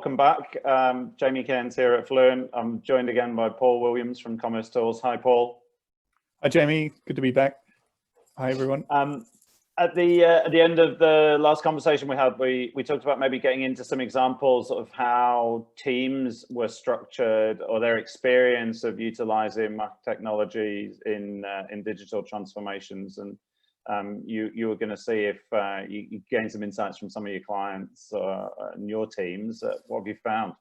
Welcome back. Jamie Cairns here at Fluent. I'm joined again by Paul Williams from commercetools. Hi, Paul. Hi, Jamie. Good to be back. Hi, everyone. At the end of the last conversation we had, we talked about maybe getting into some examples of how teams were structured or their experience of utilizing MACH technologies in digital transformations. And you were going to see if you gained some insights from some of your clients and your teams. What have you found?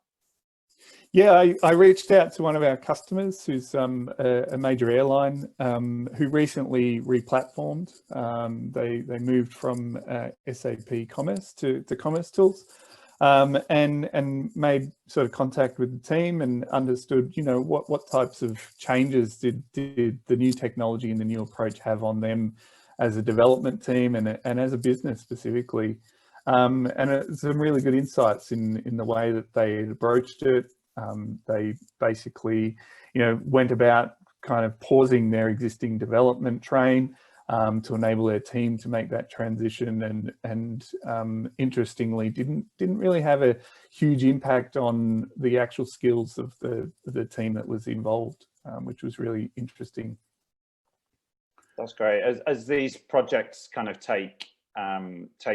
Yeah, I reached out to one of our customers who's a major airline who recently replatformed. They moved from SAP Commerce to commercetools and made sort of contact with the team and understood, you know, what types of changes did the new technology and the new approach have on them as a development team and as a business specifically. And some really good insights in the way that they approached it. They basically, you know, went about kind of pausing their existing development train to enable their team to make that transition, and interestingly, didn't really have a huge impact on the actual skills of the team that was involved, which was really interesting. That's great. As these projects kind of take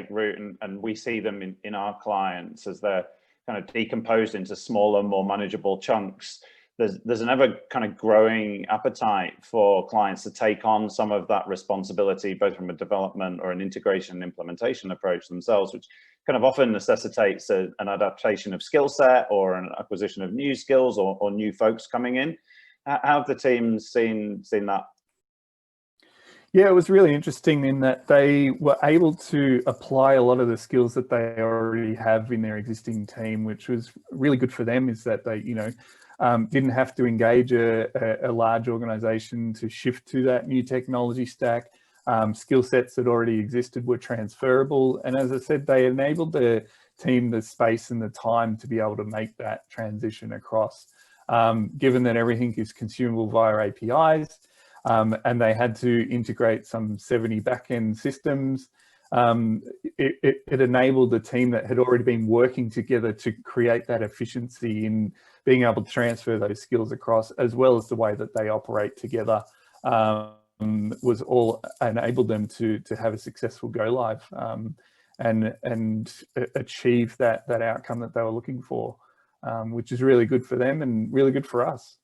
root, and we see them in our clients as they're kind of decomposed into smaller, more manageable chunks, there's an ever kind of growing appetite for clients to take on some of that responsibility, both from a development or an integration and implementation approach themselves, which kind of often necessitates an adaptation of skill set or an acquisition of new skills or new folks coming in. How have the teams seen that? Yeah, it was really interesting in that they were able to apply a lot of the skills that they already have in their existing team, which was really good for them, is that they, you know, didn't have to engage a large organization to shift to that new technology stack. Skill sets that already existed were transferable. And as I said, they enabled the team the space and the time to be able to make that transition across, given that everything is consumable via APIs. And they had to integrate some 70 backend systems. It enabled the team that had already been working together to create that efficiency in being able to transfer those skills across, as well as the way that they operate together, was all enabled them to have a successful go live and achieve that outcome that they were looking for, which is really good for them and really good for us.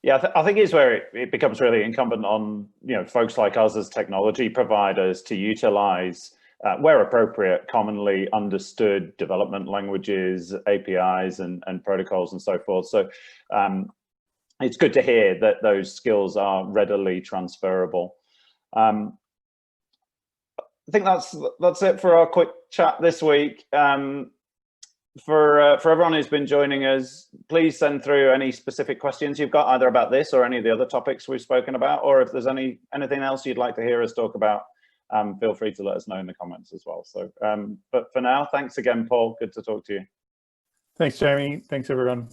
Yeah, I think it's where it becomes really incumbent on, you know, folks like us as technology providers to utilize, where appropriate, commonly understood development languages, APIs, and protocols and so forth. So it's good to hear that those skills are readily transferable. I think that's it for our quick chat this week. For everyone who's been joining us, please send through any specific questions you've got, either about this or any of the other topics we've spoken about, or if there's anything else you'd like to hear us talk about, feel free to let us know in the comments as well. So, but for now, thanks again, Paul. Good to talk to you. Thanks, Jamie. Thanks, everyone.